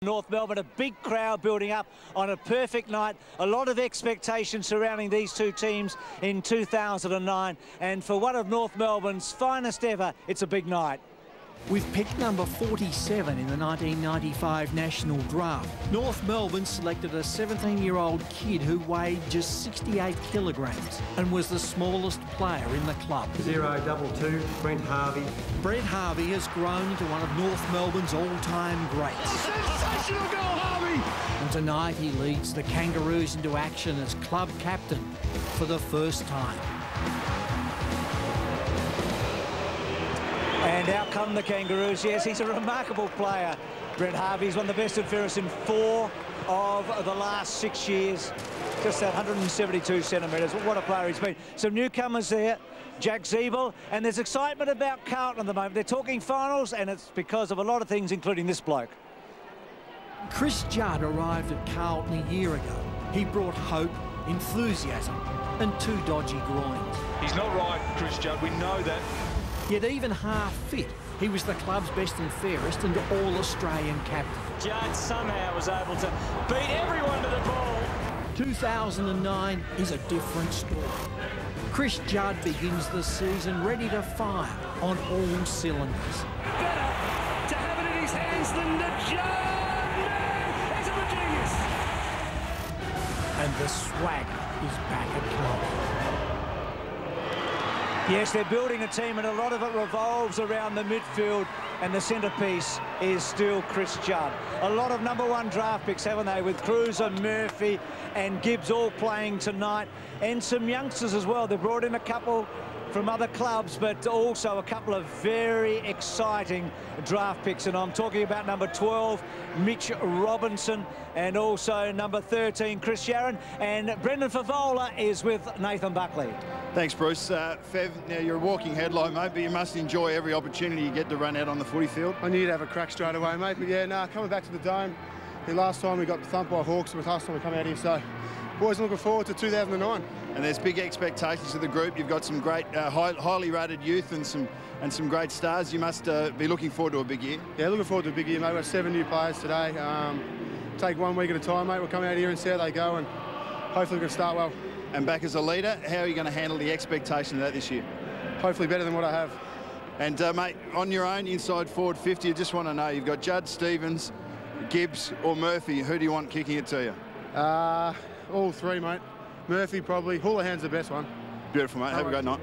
North Melbourne, a big crowd building up on a perfect night. A lot of expectation surrounding these two teams in 2009, and for one of North Melbourne's finest ever, it's a big night. With pick number 47 in the 1995 National Draft, North Melbourne selected a 17-year-old kid who weighed just 68 kilograms and was the smallest player in the club. 0-2, Brent Harvey. Brent Harvey has grown into one of North Melbourne's all-time greats. Sensational goal, Harvey! And tonight he leads the Kangaroos into action as club captain for the first time. And out come the Kangaroos. Yes, he's a remarkable player. Brent Harvey's one of the best and fairest in 4 of the last 6 years. Just that 172 centimetres. What a player he's been. Some newcomers there. Jack Zeeble. And there's excitement about Carlton at the moment. They're talking finals, and it's because of a lot of things, including this bloke. Chris Judd arrived at Carlton a year ago. He brought hope, enthusiasm and 2 dodgy groins. He's not right, Chris Judd. We know that. Yet even half fit, he was the club's best and fairest and all-Australian captain. Judd somehow was able to beat everyone to the ball. 2009 is a different story. Chris Judd begins the season ready to fire on all cylinders. Better to have it in his hands than the Judd! That's a genius! And the swagger is back at Carlton. Yes, they're building a team, and a lot of it revolves around the midfield, and the centrepiece is still Chris Judd. A lot of #1 draft picks, haven't they, with Cruiser, Murphy and Gibbs all playing tonight, and some youngsters as well. They brought in a couple from other clubs, but also a couple of very exciting draft picks, and I'm talking about number 12, Mitch Robinson, and also number 13, Chris Yarran, and Brendan Favola is with Nathan Buckley. Thanks, Bruce. Fev, now you're a walking headline, mate, but you must enjoy every opportunity you get to run out on the footy field. I knew you'd have a crack straight away, mate, but yeah, nah, coming back to the Dome, the last time we got thumped by Hawks, it was the last time we come out here, so boys, looking forward to 2009. And there's big expectations of the group. You've got some great, highly rated youth and some great stars. You must be looking forward to a big year. Yeah, looking forward to a big year, mate. We've got 7 new players today. Take 1 week at a time, mate. We'll come out here and see how they go, and hopefully we can start well. And back as a leader, how are you going to handle the expectation of that this year? Hopefully better than what I have. And, mate, on your own inside forward 50, I just want to know, you've got Judd, Stevens, Gibbs or Murphy. Who do you want kicking it to you? All 3, mate. Murphy probably. Houlihan's the best one. Beautiful, mate. Have a great night.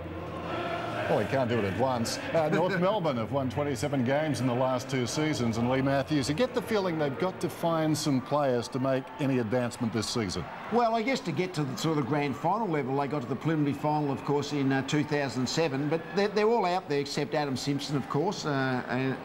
Well, he can't do it at once. North Melbourne have won 27 games in the last 2 seasons, and Lee Matthews, you get the feeling they've got to find some players to make any advancement this season. Well, I guess to get to the sort of grand final level, they got to the preliminary final, of course, in 2007, but they're all out there except Adam Simpson, of course,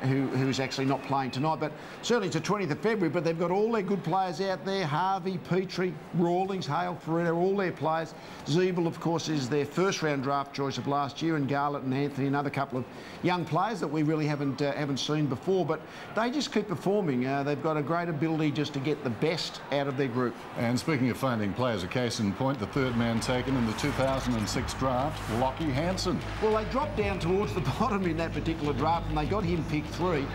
who's actually not playing tonight, but certainly to 20th of February, but they've got all their good players out there. Harvey, Petrie, Rawlings, Hale, Ferreira, all their players. Zeeble, of course, is their first-round draft choice of last year, and Garlett and Anthony, another couple of young players that we really haven't seen before, but they just keep performing. They've got a great ability just to get the best out of their group. And speaking of finding players, a case in point, the 3rd man taken in the 2006 draft, Lockie Hansen. Well, they dropped down towards the bottom in that particular draft, and they got him pick 3.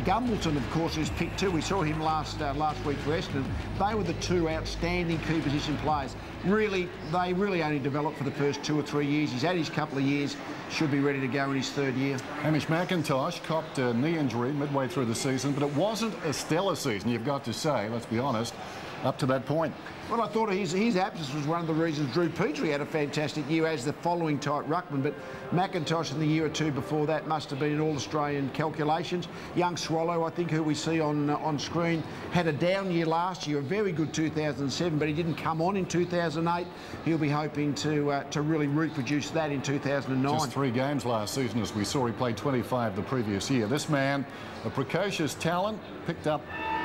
Gumbleton, of course, is pick 2. We saw him last week for Essendon. They were the 2 outstanding key position players. Really, they really only developed for the first 2 or 3 years. He's had his couple of years, should be ready to go in his 3rd year. Hamish McIntosh copped a knee injury midway through the season, but it wasn't a stellar season, you've got to say, let's be honest, up to that point. Well, I thought his absence was one of the reasons Drew Petrie had a fantastic year as the following type ruckman, but McIntosh in the year or 2 before that must have been in all-Australian calculations. Young Swallow, I think, who we see on screen, had a down year last year, a very good 2007, but he didn't come on in 2008. He'll be hoping to really reproduce that in 2009. Just 3 games last season, as we saw. He played 25 the previous year. This man, a precocious talent, picked up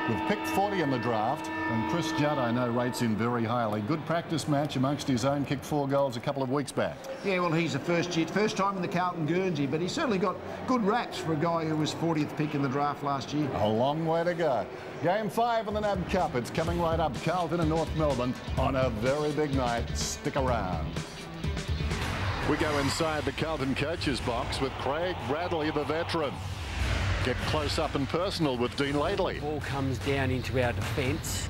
with pick 40 in the draft, and Chris Judd, I know, rates him very highly. Good practice match amongst his own, kicked 4 goals a couple of weeks back. Yeah, well, he's the first time in the Carlton Guernsey, but he's certainly got good raps for a guy who was 40th pick in the draft last year. A long way to go. Game 5 in the NAB Cup. It's coming right up. Carlton and North Melbourne on a very big night. Stick around. We go inside the Carlton coach's box with Craig Bradley, the veteran. get close up and personal with Dean Laidley. Ball comes down into our defence.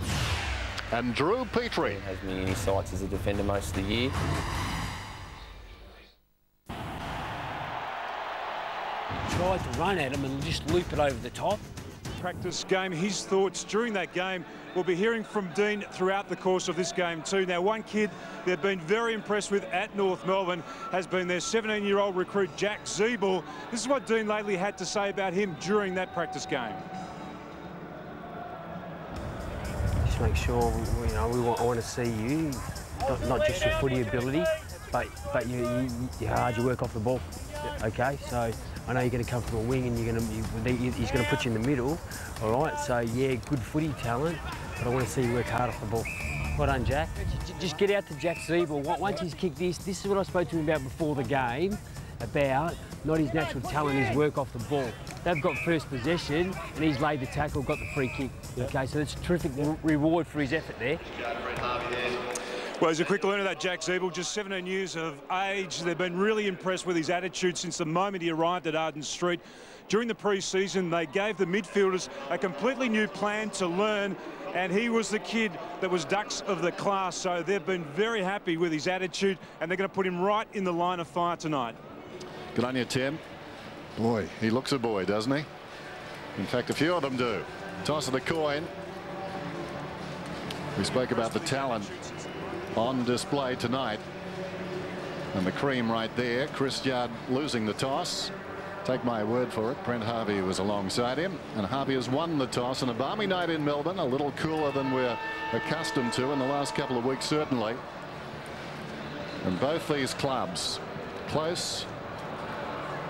And Drew Petrie. He has me in his sights as a defender most of the year. Tried to run at him and just loop it over the top. Practice game, his thoughts during that game. We'll be hearing from Dean throughout the course of this game too. Now, one kid they've been very impressed with at North Melbourne has been their 17-year-old recruit, Jack Ziebel. This is what Dean Laidley had to say about him during that practice game. Just make sure, you know, I want to see you, not just your footy ability, but you hard, you work off the ball. Okay, so I know you're going to come from a wing and he's going to put you in the middle. All right, so yeah, good footy talent, but I want to see you work hard off the ball. Well done, Jack. Just get out to Jack Ziebel. Once he's kicked this is what I spoke to him about before the game, about not his natural talent, his work off the ball. They've got first possession and he's laid the tackle, got the free kick. Okay, so that's a terrific reward for his effort there. Well, he's a quick learner, that Jack Ziebel, just 17 years of age. They've been really impressed with his attitude since the moment he arrived at Arden Street. During the pre-season, they gave the midfielders a completely new plan to learn, and he was the kid that was Dux of the class. So they've been very happy with his attitude, and they're going to put him right in the line of fire tonight. Good on you, Tim. Boy, he looks a boy, doesn't he? In fact, a few of them do. Toss of the coin. We spoke about the talent on display tonight, and the cream right there. Chris Judd losing the toss. Take my word for it, Brent Harvey was alongside him, and Harvey has won the toss. And a balmy night in Melbourne, a little cooler than we're accustomed to in the last couple of weeks, certainly. And both these clubs close,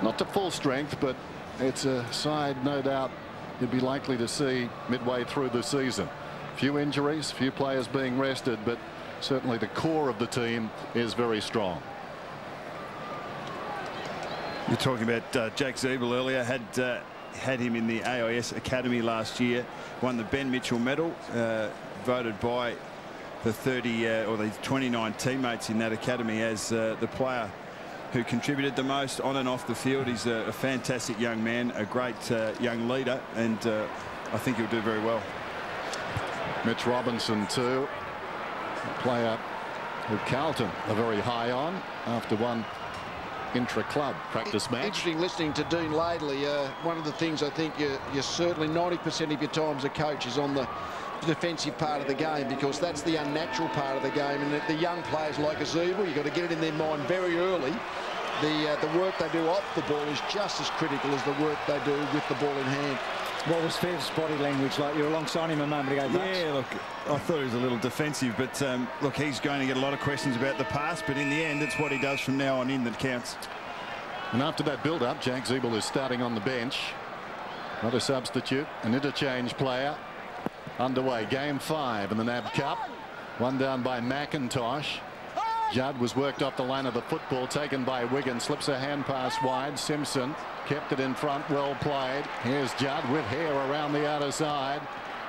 not to full strength, but it's a side no doubt you'd be likely to see midway through the season. Few injuries, few players being rested, but certainly the core of the team is very strong. You're talking about Jack Ziebel earlier. Had him in the AIS Academy last year. Won the Ben Mitchell Medal. Voted by the 29 teammates in that academy as the player who contributed the most on and off the field. He's a fantastic young man, a great young leader, and I think he'll do very well. Mitch Robinson too. A player who Carlton are very high on after one intra-club practice match. Interesting listening to Dean Laidley. One of the things I think you're certainly 90% of your time as a coach is on the defensive part of the game, because that's the unnatural part of the game, and the young players like a Ziebel, you've got to get it in their mind very early. The work they do off the ball is just as critical as the work they do with the ball in hand. What was Fev's body language like? You were alongside him a moment ago, Bucks. Yeah, look, I thought he was a little defensive, but look, he's going to get a lot of questions about the past, but in the end, it's what he does from now on in that counts. And after that build-up, Jack Ziebel is starting on the bench. Not a substitute, an interchange player. Underway, game 5 in the NAB Cup. One down by McIntosh. Judd was worked off the line of the football, taken by Wigan, slips a hand pass wide. Simpson kept it in front, well played. Here's Judd with hair around the outer side.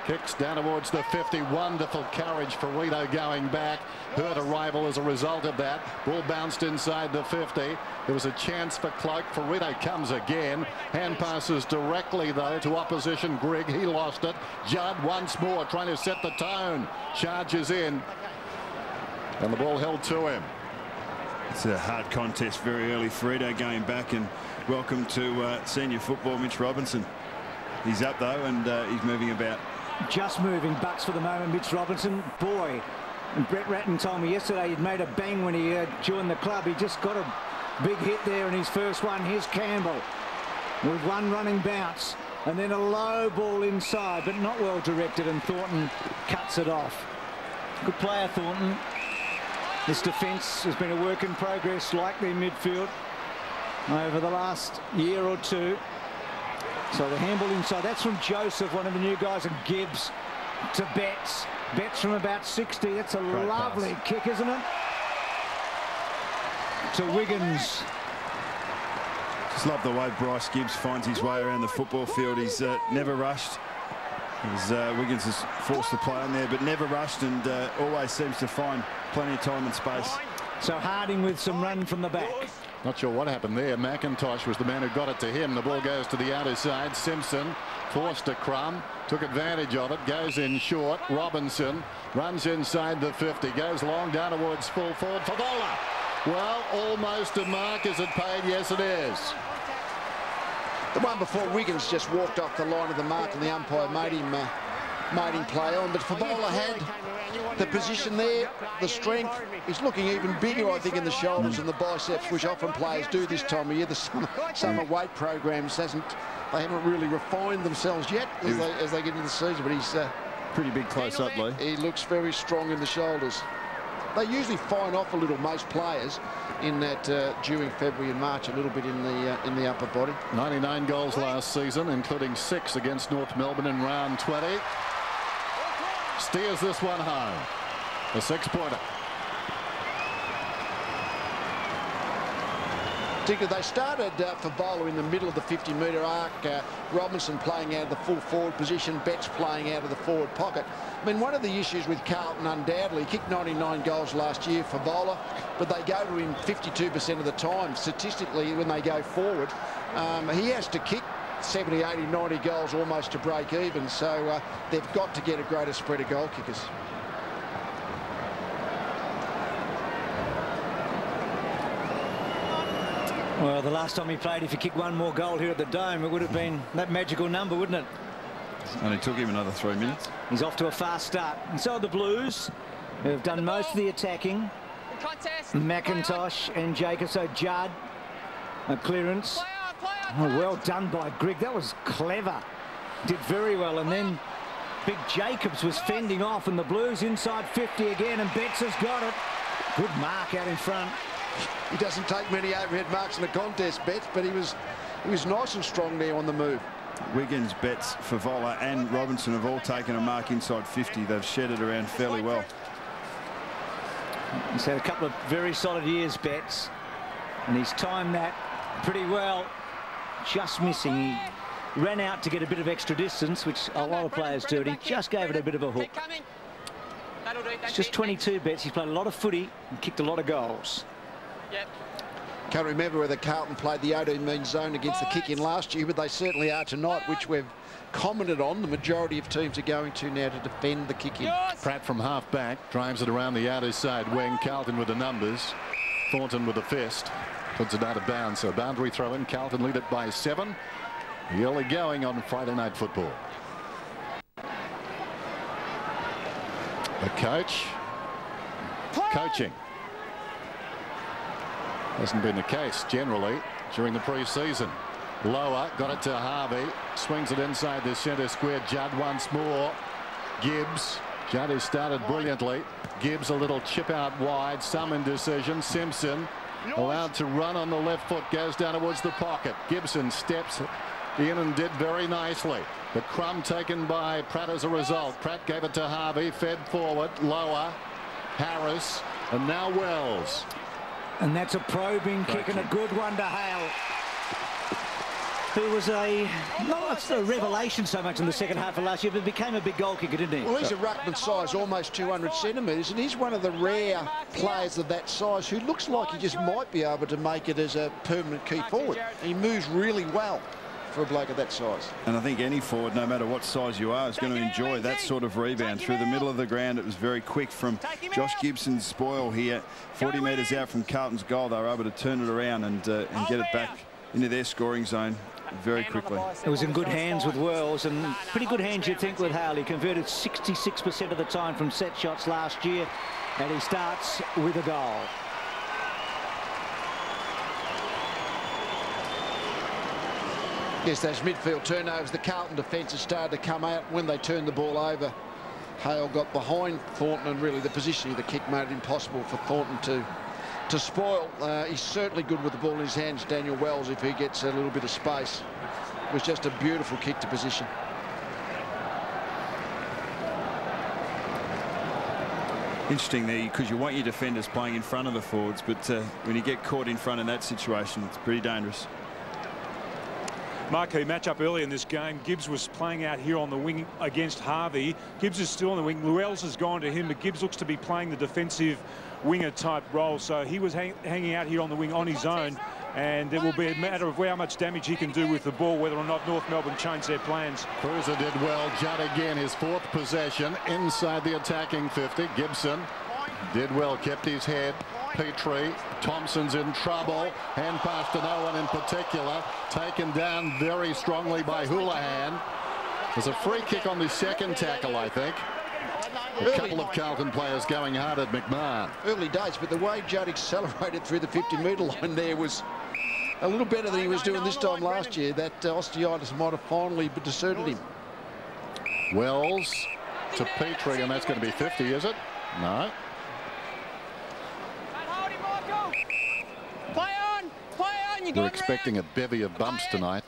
Kicks down towards the 50. Wonderful courage for Rito going back. Hurt a rival as a result of that. Ball bounced inside the 50. There was a chance for Cloak. Rito comes again. Hand passes directly, though, to opposition Grigg. He lost it. Judd once more trying to set the tone. Charges in. And the ball held to him. It's a hard contest very early. Rito going back, and welcome to senior football, Mitch Robinson. He's up, though, and he's moving about. Just moving Bucks for the moment, Mitch Robinson. Boy, and Brett Ratton told me yesterday he'd made a bang when he joined the club. He just got a big hit there in his first one. Here's Campbell with one running bounce, and then a low ball inside, but not well directed, and Thornton cuts it off. Good player, Thornton. This defence has been a work in progress, like their midfield, over the last year or two. So the handball inside, that's from Joseph, one of the new guys, and Gibbs to Betts. Betts from about 60. That's a great lovely pass. Kick, isn't it? To Wiggins. Just love the way Bryce Gibbs finds his way around the football field. He's never rushed. Wiggins has forced the play in there, but never rushed, and always seems to find plenty of time and space. So Harding with some run from the back. Not sure what happened there. McIntosh was the man who got it to him. The ball goes to the outer side. Simpson forced a crumb, took advantage of it, goes in short. Robinson runs inside the 50, goes long down towards full forward. Favola. Well, almost a mark. Is it paid? Yes, it is. The one before Wiggins just walked off the line of the mark and the umpire made him play on. But Favola had the position there, the strength. He's looking even bigger, I think, in the shoulders and the biceps, which often players do this time of year. The summer weight programs they haven't really refined themselves yet as they get into the season. But he's pretty big close up, Lee. He looks very strong in the shoulders. They usually fine off a little, most players, in that during February and March, a little bit in the upper body. 99 goals last season, including 6 against North Melbourne in round 20. Steers this one home. A 6-pointer. They started Favola in the middle of the 50-metre arc. Robinson playing out of the full forward position. Betts playing out of the forward pocket. I mean, one of the issues with Carlton, undoubtedly, he kicked 99 goals last year for Favola, but they go to him 52% of the time. Statistically, when they go forward, he has to kick 70, 80, 90 goals almost to break even. So they've got to get a greater spread of goal kickers. Well, the last time he played, if he kicked one more goal here at the Dome, it would have been that magical number, wouldn't it? And it took him another 3 minutes. He's off to a fast start. And so are the Blues, who have done most of the attacking. McIntosh and Jacob. So Judd, a clearance. Oh, well done by Grigg. That was clever. Did very well. And then Big Jacobs was fending off, and the Blues inside 50 again, and Betts has got it. Good mark out in front. He doesn't take many overhead marks in the contest, Betts, but he was nice and strong there on the move. Wiggins, Betts, Favola and Robinson have all taken a mark inside 50. They've shed it around fairly well. He's had a couple of very solid years, Betts, and he's timed that pretty well. Just missing. He ran out to get a bit of extra distance, which a lot of players do, and he just gave it a bit of a hook. It's just 22, Betts. He's played a lot of footy and kicked a lot of goals. Can't remember whether Carlton played the 18-mean zone against the kick-in last year, but they certainly are tonight, which we've commented on. The majority of teams are going to now to defend the kick-in. Pratt from half-back drives it around the outer side wing. Carlton with the numbers. Thornton with the fist. Puts it out of bounds. So boundary throw in. Carlton lead it by 7. The early going on Friday Night Football. The coach coaching. Hasn't been the case generally during the pre-season. Lower got it to Harvey, swings it inside the centre square. Judd once more. Gibbs. Judd has started brilliantly. Gibbs a little chip out wide, some indecision. Simpson allowed to run on the left foot, goes down towards the pocket. Gibson steps in and did very nicely. The crumb taken by Pratt as a result. Pratt gave it to Harvey, fed forward. Lower, Harris, and now Wells. And that's a probing kick and a good one to Hale, who was not a revelation so much in the second half of last year, but became a big goal kicker, didn't he? Well, he's a ruckman size, almost 200 centimetres, and he's one of the rare players of that size who looks like he just might be able to make it as a permanent key forward. He moves really well for a bloke of that size. And I think any forward, no matter what size you are, is going to enjoy that sort of rebound through the middle of the ground. It was very quick from Josh Gibson's spoil here. 40 metres out from Carlton's goal, they were able to turn it around and get it back into their scoring zone very quickly. It was in good hands with Wells, and pretty good hands, you'd think, with Hale. He converted 66% of the time from set shots last year, and he starts with a goal. Yes, those midfield turnovers, the Carlton defence has started to come out when they turned the ball over. Hale got behind Thornton, and really the positioning of the kick made it impossible for Thornton to spoil. He's certainly good with the ball in his hands, Daniel Wells, if he gets a little bit of space. It was just a beautiful kick to position. Interesting there, because you want your defenders playing in front of the forwards, but when you get caught in front in that situation, it's pretty dangerous. marquee matchup early in this game. Gibbs was playing out here on the wing against Harvey. Gibbs is still on the wing. Luells has gone to him, but Gibbs looks to be playing the defensive winger type role. So he was hanging out here on the wing on his own, and it will be a matter of how much damage he can do with the ball, whether or not North Melbourne change their plans. Cruiser did well. Judd again, his 4th possession inside the attacking 50. Gibson did well, kept his head. Petrie, Thompson's in trouble. Hand pass to no one in particular. Taken down very strongly by Houlihan. There's a free kick on the second tackle, I think. A couple of Carlton players going hard at McMahon. Early days, but the way Judd accelerated through the 50-metre line there was a little better than he was doing this time last year. That osteitis might have finally deserted him. Wells to Petrie, and that's going to be 50, is it? No. We're expecting a bevy of bumps tonight.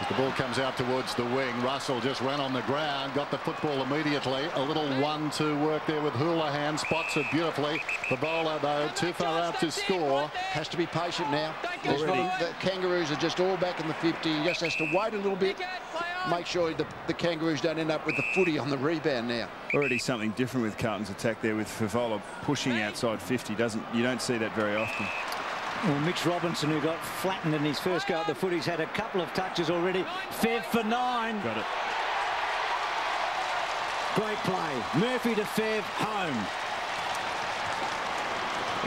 As the ball comes out towards the wing, Russell just ran on the ground, got the football immediately. A little 1-2 work there with Houlihan, spots it beautifully. The bowler, though, too far out to score. Has to be patient now. The Kangaroos are just all back in the 50. He just has to wait a little bit. Make sure the Kangaroos don't end up with the footy on the rebound now. Already something different with Carlton's attack there, with Favola pushing outside 50. You don't see that very often. Well, Mitch Robinson, who got flattened in his first go at the foot, he's had a couple of touches already. Fev for 9. Got it. Great play. Murphy to Fev, home.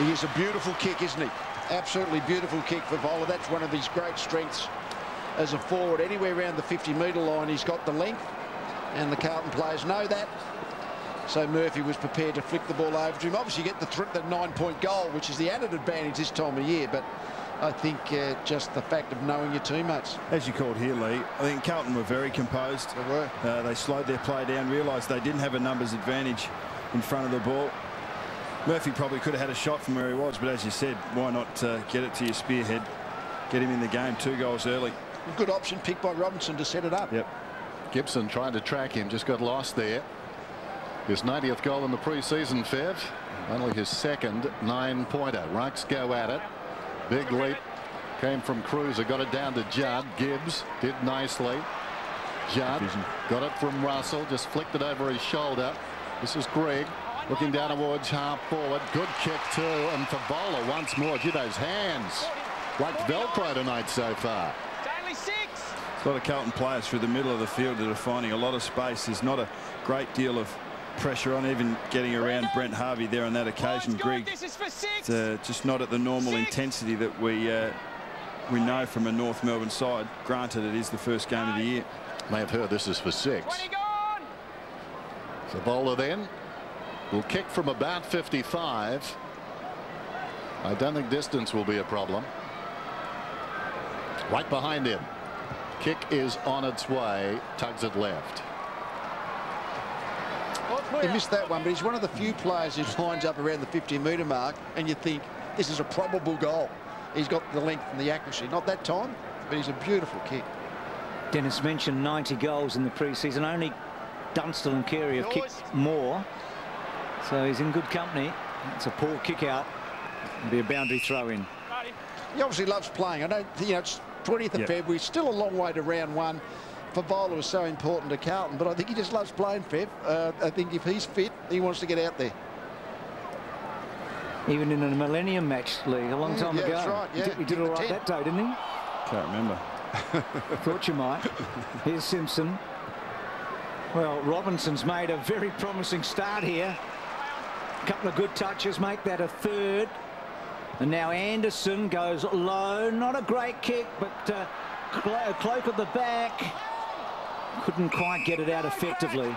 He is a beautiful kick, isn't he? Absolutely beautiful kick for Favola. That's one of his great strengths as a forward. Anywhere around the 50-metre line, he's got the length, and the Carlton players know that. So Murphy was prepared to flick the ball over to him. Obviously, you get the 9-point goal, which is the added advantage this time of year. But I think just the fact of knowing your teammates. As you called here, Lee, I think Carlton were very composed. They were. They slowed their play down, realised they didn't have a numbers advantage in front of the ball. Murphy probably could have had a shot from where he was, but as you said, why not get it to your spearhead, get him in the game, 2 goals early. A good option picked by Robinson to set it up. Yep. Gibson trying to track him, just got lost there. His 90th goal in the pre-season, Fev. Only his second 9-pointer. Rucks go at it. Big leap came from Cruiser. Got it down to Judd. Gibbs did nicely. Judd got it from Russell. Just flicked it over his shoulder. This is Greg looking down towards half forward. Good kick too. And Favola once more. Gee, those hands like Velcro tonight so far. A lot of Carlton players through the middle of the field that are finding a lot of space. There's not a great deal of pressure on, even getting around Brent Harvey there on that occasion. Greg, just not at the normal intensity that we know from a North Melbourne side. Granted, it is the first game of the year. May have heard this is for 6. Favola then will kick from about 55. I don't think distance will be a problem. Right behind him. Kick is on its way. Tugs it left. He missed that one, but he's one of the few players who lines up around the 50-metre mark, and you think this is a probable goal. He's got the length and the accuracy. Not that time, but he's a beautiful kick. Dennis mentioned 90 goals in the pre-season. Only Dunstall and Carey have kicked more, so he's in good company. It's a poor kick out. It'll be a boundary throw in. He obviously loves playing. I don't, it's 20th of February, still a long way to round 1. Favola was so important to Carlton, but I think he just loves playing, Fev. I think if he's fit, he wants to get out there. Even in a Millennium match, Lee, a long time ago. That's right, yeah. He did all right that day, didn't he? Can't remember. Thought you might. Here's Simpson. Well, Robinson's made a very promising start here. A couple of good touches make that a 3rd. And now Anderson goes low. Not a great kick, but Cloak at the back. Couldn't quite get it out effectively.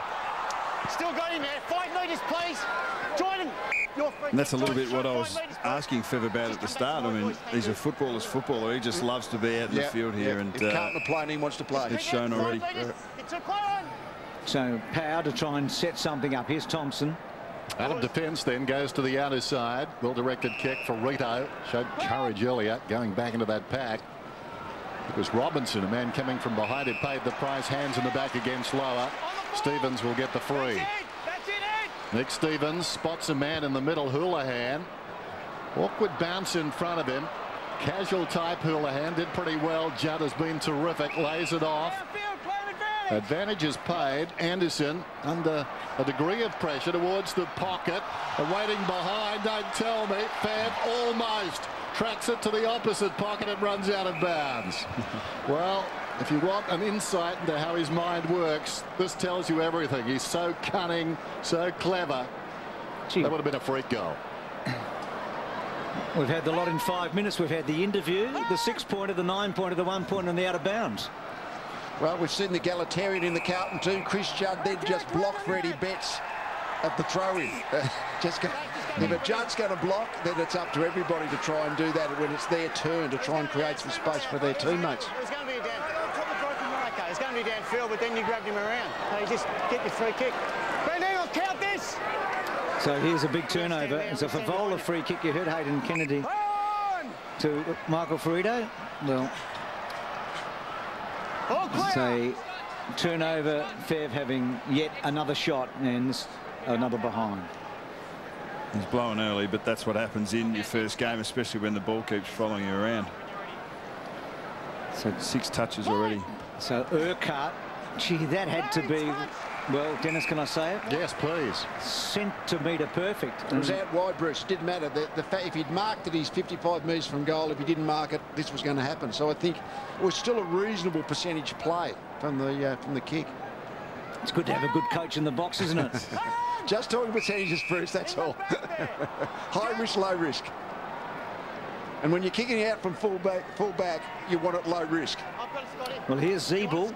Still got him, man. 5 metres, please. Join him. And that's a little bit what I was asking Fev about at the start. I mean, he's a footballer's footballer. He just loves to be out in the field here. And if Carlton are playing, he wants to play. It's shown already. So Power to try and set something up. Here's Thompson. Out of defence then goes to the outer side. Well-directed kick for Rito. Showed courage earlier going back into that pack. It was Robinson, a man coming from behind it, paid the price. Hands in the back against Lower. Stevens will get the free. Nick Stevens spots a man in the middle, Houlihan. Awkward bounce in front of him. casual type Houlihan, did pretty well. Judd has been terrific, lays it off. Advantage is paid. Anderson under a degree of pressure towards the pocket. Waiting behind, don't tell me. Fab almost tracks it to the opposite pocket and runs out of bounds. Well, if you want an insight into how his mind works, this tells you everything. He's so cunning, so clever. That would have been a freak goal. We've had the lot in 5 minutes. We've had the interview, the 6-pointer, the 9-pointer, the 1-pointer and the out of bounds. Well, we've seen the egalitarian in the Carlton too. Chris Judd then just blocked Freddie Betts at the throw-in. If a Judd's going to block, then it's up to everybody to try and do that when it's their turn to try and create some space for their teammates. It's going to be it's going to be downfield, but then you grabbed him around. So you just get your free kick. Brendan, I'll count this. So here's a big turnover. It's a Favola free kick. You heard Hayden Kennedy to Michael Ferrito. Well, it's a turnover. Fev having yet another shot and another behind. He's blowing early, but that's what happens in your first game, especially when the ball keeps following you around. So 6 touches already. So Urquhart, gee, that had to be, well, Dennis, can I say it? Yes, please. Centimetre perfect. It was out wide, Bruce. It didn't matter. The fact, if he'd marked it, he's 55 metres from goal. If he didn't mark it, this was going to happen. So I think it was still a reasonable percentage play from the kick. It's good to have a good coach in the box, isn't it? Just talking percentages, Bruce, that's all. High risk, low risk. And when you're kicking out from full back, you want it low risk. Well, here's Zeeble,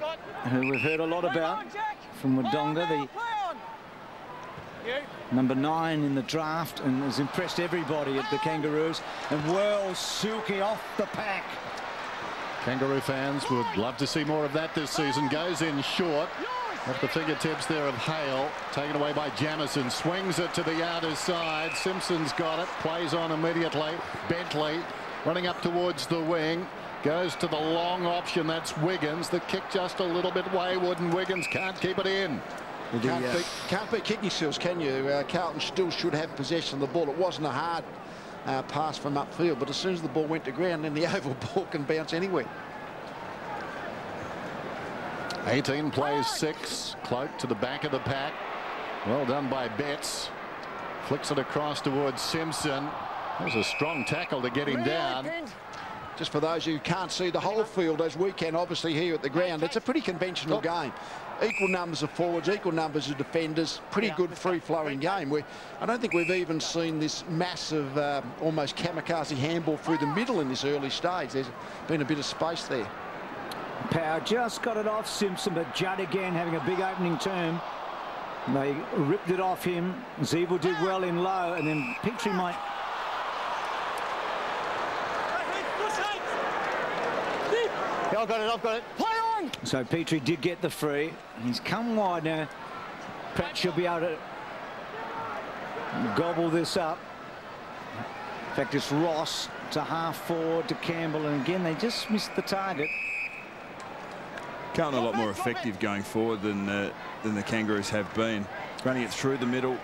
who we've heard a lot about from Wodonga, the number 9 in the draft, and has impressed everybody at the Kangaroos. And Wells silky off the pack. Kangaroo fans would love to see more of that this season. Goes in short. At the fingertips there of Hale, taken away by Jamison, swings it to the outer side. Simpson's got it, plays on immediately. Bentley running up towards the wing, goes to the long option. That's Wiggins. The kick just a little bit wayward, and Wiggins can't keep it in. Can't beat kicking skills, can you? Carlton still should have possession of the ball. It wasn't a hard pass from upfield, but as soon as the ball went to ground, then the oval ball can bounce anywhere. 18 plays 6. Cloak to the back of the pack. Well done by Betts. Flicks it across towards Simpson. There's a strong tackle to get him down. Just for those who can't see the whole field, as we can obviously here at the ground, it's a pretty conventional game. Equal numbers of forwards, equal numbers of defenders. Pretty good free-flowing game. I don't think we've even seen this massive, almost kamikaze handball through the middle in this early stage. There's been a bit of space there. Power just got it off Simpson, but Judd again having a big opening term. They ripped it off him. Zeeble did well in low, and then Petrie might... I've got it. Play on! So Petrie did get the free. He's come wide now. Pratt should be able to gobble this up. In fact, it's Ross to half forward to Campbell, and again, they just missed the target. Carlton a lot more effective going forward than the Kangaroos have been. Running it through the middle,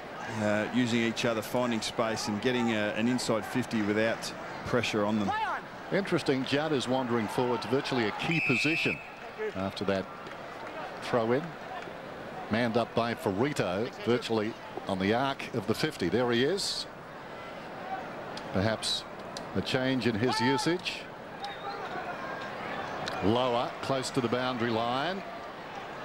using each other, finding space and getting an inside 50 without pressure on them. Interesting, Judd is wandering forward to virtually a key position after that throw in. Manned up by Ferrito, virtually on the arc of the 50. There he is. Perhaps a change in his usage. Lower, close to the boundary line.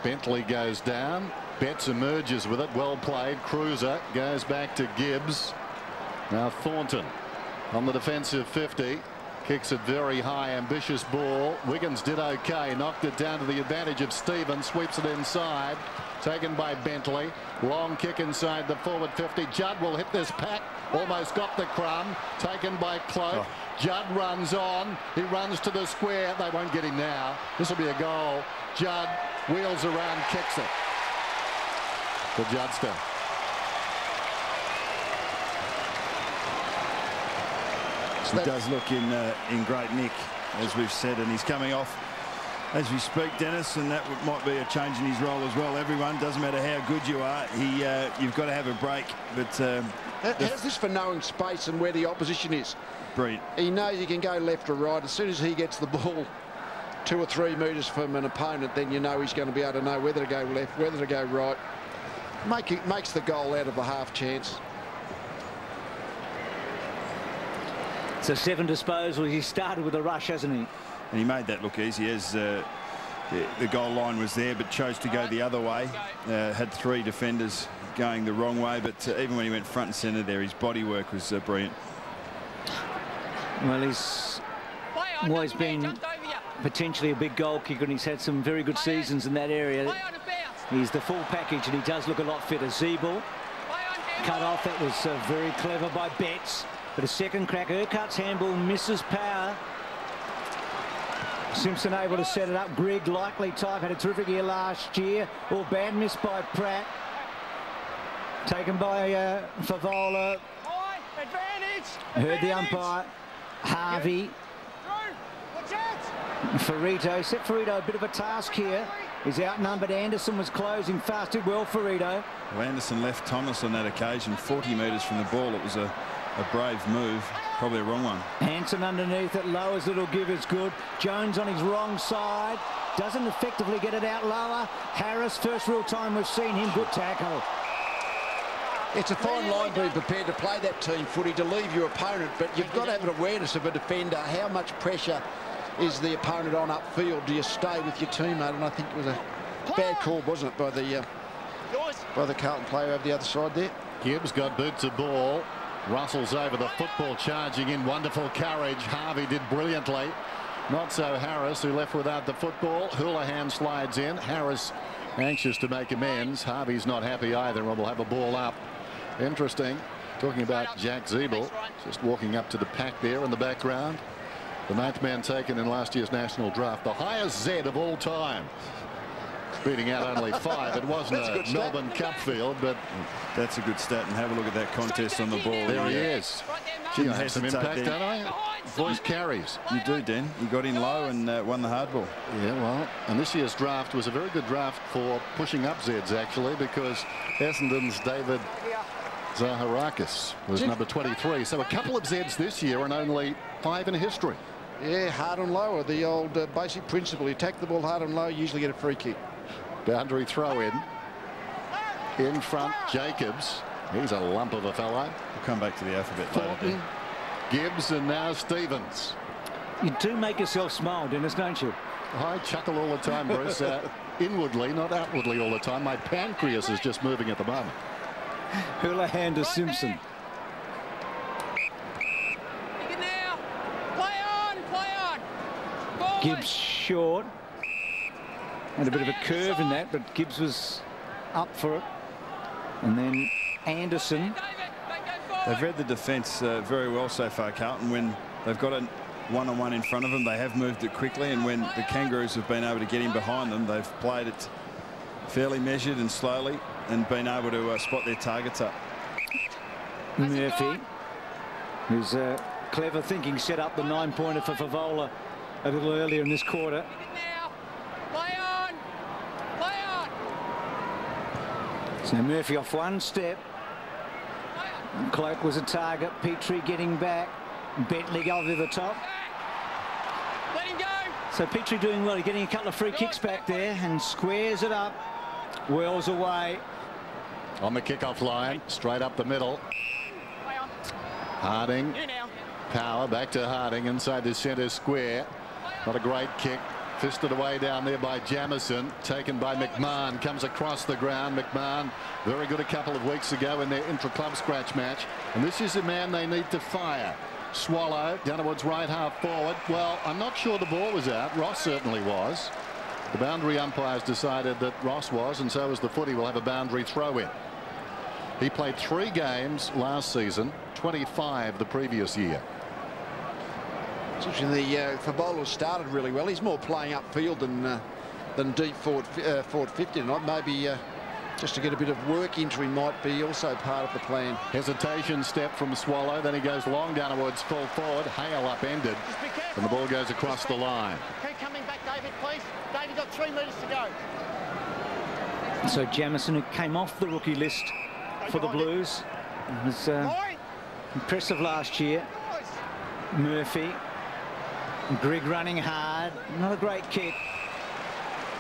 Bentley goes down. Betts emerges with it. Well played. Cruiser goes back to Gibbs. Now Thornton on the defensive 50. Kicks it very high. Ambitious ball. Wiggins did okay. Knocked it down to the advantage of Stevens. Sweeps it inside. Taken by Bentley. Long kick inside the forward 50. Judd will hit this pack. Almost got the crumb. Taken by Cloak. Judd runs on. He runs to the square. They won't get him now. This will be a goal. Judd wheels around, kicks it for Judster. He does look in great nick, as we've said, and he's coming off as we speak, Dennis, and that might be a change in his role as well. Everyone, doesn't matter how good you are, you've got to have a break. But how's this for knowing space and where the opposition is? Brilliant. He knows he can go left or right. As soon as he gets the ball 2 or 3 metres from an opponent, then you know he's going to be able to know whether to go left, whether to go right. Makes the goal out of a half chance. So 7 disposals. He started with a rush, hasn't he? And he made that look easy as the goal line was there, but chose to go the other way. Had 3 defenders going the wrong way, but even when he went front and centre there, his body work was brilliant. Well, he's always been potentially a big goal kicker, and he's had some very good seasons in that area. He's the full package, and he does look a lot fitter. Zeeble cut off. That was very clever by Betts. But a second crack. Urquhart's handball misses power. Simpson able to set it up. Grigg, likely type, had a terrific year last year. All bad miss by Pratt. Taken by Favola. Heard the umpire. Harvey. Ferrito. Set Ferrito a bit of a task here. He's outnumbered. Anderson was closing fast. Did well, Ferrito. Well, Anderson left Thomas on that occasion 40 metres from the ball. It was a brave move, probably a wrong one. Hanson underneath it, lowers little give is good. Jones on his wrong side, doesn't effectively get it out lower. Harris, first real time we've seen him, good tackle. It's a fine line being prepared to play that team footy, to leave your opponent, but you've got to have an awareness of a defender. How much pressure is the opponent on upfield? Do you stay with your teammate? And I think it was a bad call, wasn't it, by the Carlton player over the other side there. Gibbs got boot to ball. Russell's over the football, charging in. Wonderful courage. Harvey did brilliantly. Not so Harris, who left without the football. Houlihan slides in. Harris anxious to make amends. Harvey's not happy either, and will have a ball up. Interesting. Talking about Jack Zeeble, just walking up to the pack there in the background. The 9th man taken in last year's national draft. The highest Z of all time. Beating out only 5. It wasn't a Melbourne Cup field, but that's a good stat. And have a look at that contest on the ball. There he is. Gee, I have some impact, don't I? Voice carries. You do, Dan. You got in low and won the hard ball. Yeah, well, and this year's draft was a very good draft for pushing up Zeds, actually, because Essendon's David Zaharakis was number 23. So a couple of Zeds this year and only 5 in history. Yeah, hard and low are the old basic principle. You attack the ball hard and low, you usually get a free kick. Boundary throw in front. Jacobs, he's a lump of a fellow. We'll come back to the alphabet later. Gibbs, and now Stevens. You do make yourself smile, Dennis, don't you? I chuckle all the time, Bruce. Inwardly, not outwardly all the time. My pancreas is just moving at the moment. Houlihan to Simpson. Gibbs short. Had a bit of a curve in that, but Gibbs was up for it. And then Anderson. They've read the defence very well so far, Carlton. When they've got a one-on-one in front of them, they have moved it quickly, and when the Kangaroos have been able to get in behind them, they've played it fairly measured and slowly and been able to spot their targets up. Murphy, who's clever thinking, set up the 9-pointer for Favola a little earlier in this quarter. So Murphy off one step. Cloak was a target. Petrie getting back. Bentley over the top. Let him go. So Petrie doing well. He's getting a couple of free kicks back there and squares it up. Wells away. On the kickoff line, straight up the middle. Harding. Power back to Harding inside the centre square. Not a great kick. Fisted away down there by Jamison, taken by McMahon, comes across the ground. McMahon, very good a couple of weeks ago in their intra-club scratch match. And this is the man they need to fire. Swallow, down towards right half forward. Well, I'm not sure the ball was out. Ross certainly was. The boundary umpires decided that Ross was, and so was the footy. Will have a boundary throw in. He played 3 games last season, 25 the previous year. The Favola started really well. He's more playing upfield than deep forward 50 tonight. Maybe just to get a bit of work into him might be also part of the plan. Hesitation step from Swallow. Then he goes long down towards full forward. Hale upended. And the ball goes across the line. Keep coming back, David, please. 3 metres to go. So Jamison, who came off the rookie list for the Blues, was impressive last year. Murphy, Grigg running hard, not a great kick.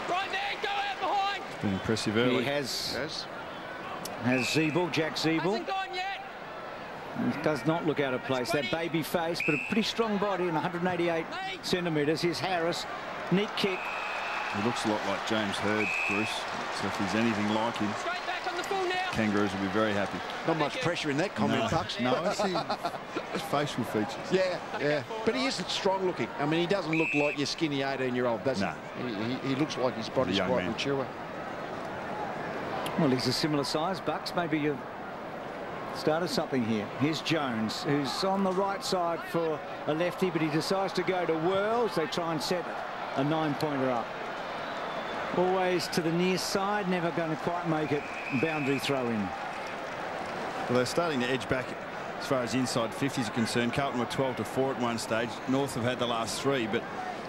Right there, go out behind. It's been impressive early. He has Zeeble, Jack Zeeble. Hasn't gone yet. He does not look out of place. That baby face, but a pretty strong body and 188 centimetres. Here's Harris, neat kick. He looks a lot like James Hird, Bruce. So if he's anything like him, Straight back on the full now. Kangaroos will be very happy. Not much pressure in that comment, Bucks. No, I see his facial features. Yeah. But he isn't strong looking. I mean, he doesn't look like your skinny 18-year-old, does he? He looks like his body's quite mature. Well, he's a similar size, Bucks. Maybe you've started something here. Here's Jones, who's on the right side for a lefty, but he decides to go to Worlds. They try and set a 9-pointer up. Always to the near side, never going to quite make it. Boundary throw in. Well, they're starting to edge back as far as inside 50s are concerned. Carlton were 12-4 at one stage. North have had the last 3, but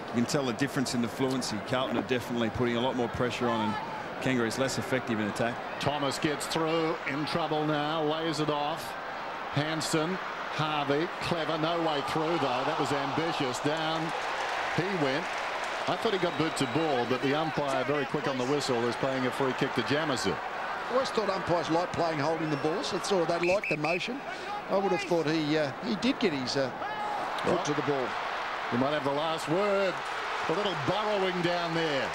you can tell the difference in the fluency. Carlton are definitely putting a lot more pressure on, and Kangaroos less effective in attack. Thomas gets through, in trouble now, lays it off. Hanson, Harvey, clever, no way through though. That was ambitious. Down he went. I thought he got boot to ball, but the umpire, very quick on the whistle, is playing a free kick to Jamison. I always thought umpires liked playing holding the ball, so they liked the motion. I would have thought he did get his foot to the ball. You might have the last word. A little burrowing down there.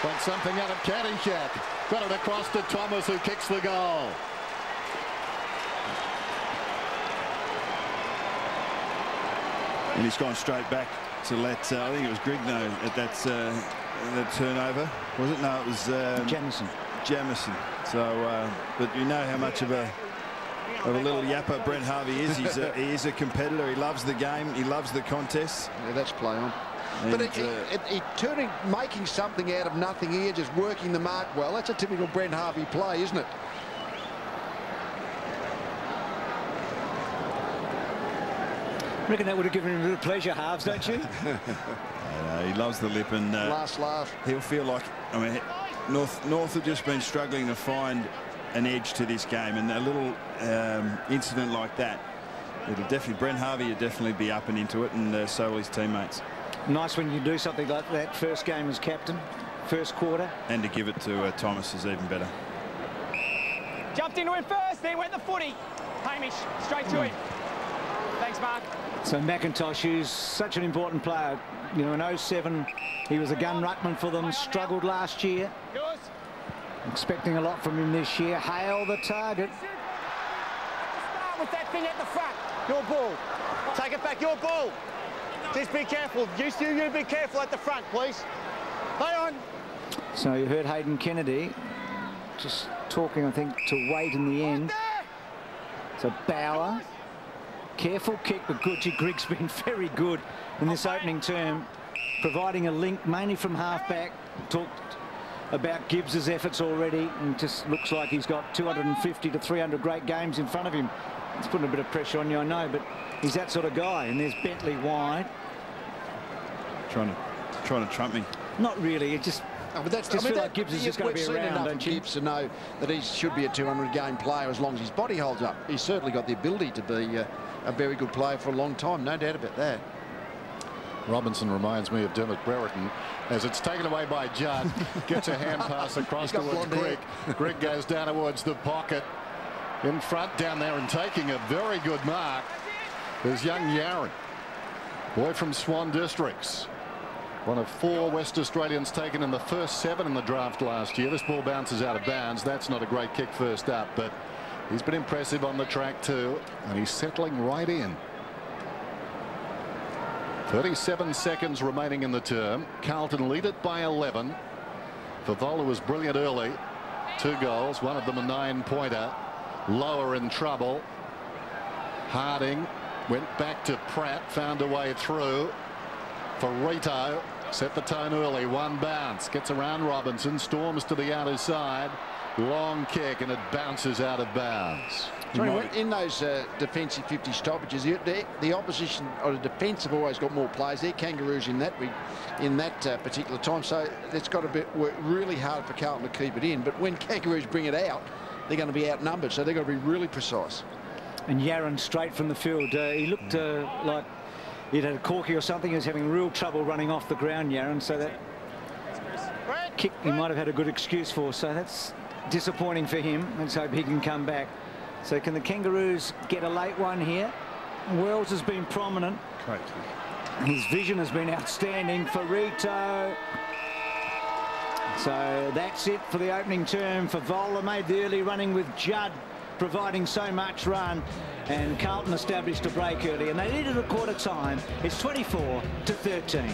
Want something out of Caddyshack. Got it across to Thomas, who kicks the goal. And he's gone straight back to let, I think it was Grigg know at that turnover. Was it? No, it was Jamison. So, but you know how much of a little yapper Brent Harvey is. He is a competitor. He loves the game. He loves the contests. Yeah, that's play on. And, but making something out of nothing here, just working the mark well. That's a typical Brent Harvey play, isn't it? I reckon that would have given him a little pleasure, Halves, don't you? He loves the lip, and last laugh. He'll feel like, I mean, North have just been struggling to find an edge to this game, and a little incident like that, it'll definitely, Brent Harvey will definitely be up and into it, and so will his teammates. Nice when you do something like that first game as captain, first quarter. And to give it to Thomas is even better. Jumped into him first, then went the footy. Hamish, straight to him. Thanks, Mark. So McIntosh, who's such an important player, you know, in 07 he was a gun ruckman for them, struggled last year. Yours. Expecting a lot from him this year. Hale the target. Start with that thing at the front. Your ball. Take it back, your ball. Just be careful. You be careful at the front, please. Play on. So you heard Hayden Kennedy just talking, I think, to Wade in the end. So Bauer. Careful kick, but Gucci Grigg's been very good in this opening term, providing a link mainly from halfback. Talked about Gibbs's efforts already, and just looks like he's got 250 to 300 great games in front of him. It's putting a bit of pressure on you, I know, but he's that sort of guy. And there's Bentley wide. Trying to trump me. Not really. It just. Oh, but just feel like Gibbs is just going to be around, don't you? Gibbs to know that he should be a 200-game player as long as his body holds up. He's certainly got the ability to be a very good player for a long time, no doubt about that. Robinson reminds me of Dermot Brereton as it's taken away by Judd. Gets a hand pass across towards Grigg. Grigg goes down towards the pocket. In front down there and taking a very good mark is young Yaron. Boy from Swan Districts. One of 4 West Australians taken in the first 7 in the draft last year. This ball bounces out of bounds. That's not a great kick first up, but he's been impressive on the track too, and he's settling right in. 37 seconds remaining in the term. Carlton lead it by 11. Favola was brilliant early. 2 goals, one of them a 9-pointer. Lower in trouble. Harding went back to Pratt, found a way through. Ferrito set the tone early, 1 bounce, gets around Robinson, storms to the outer side, long kick, and it bounces out of bounds. In those defensive 50 stoppages, the opposition or the defence have always got more players. They're Kangaroos in that particular time, so it's got to work really hard for Carlton to keep it in. But when Kangaroos bring it out, they're going to be outnumbered, so they've got to be really precise. And Yaron straight from the field. He looked like he'd had a corky or something. He was having real trouble running off the ground, Yaron, so that kick he might have had a good excuse for. So that's disappointing for him. Let's hope he can come back. So can the Kangaroos get a late one here? Wells has been prominent. Correct. His vision has been outstanding for Rito. So that's it for the opening term for Vola. Made the early running with Judd providing so much run, and Carlton established a break early, and they needed a quarter time. It's 24-13.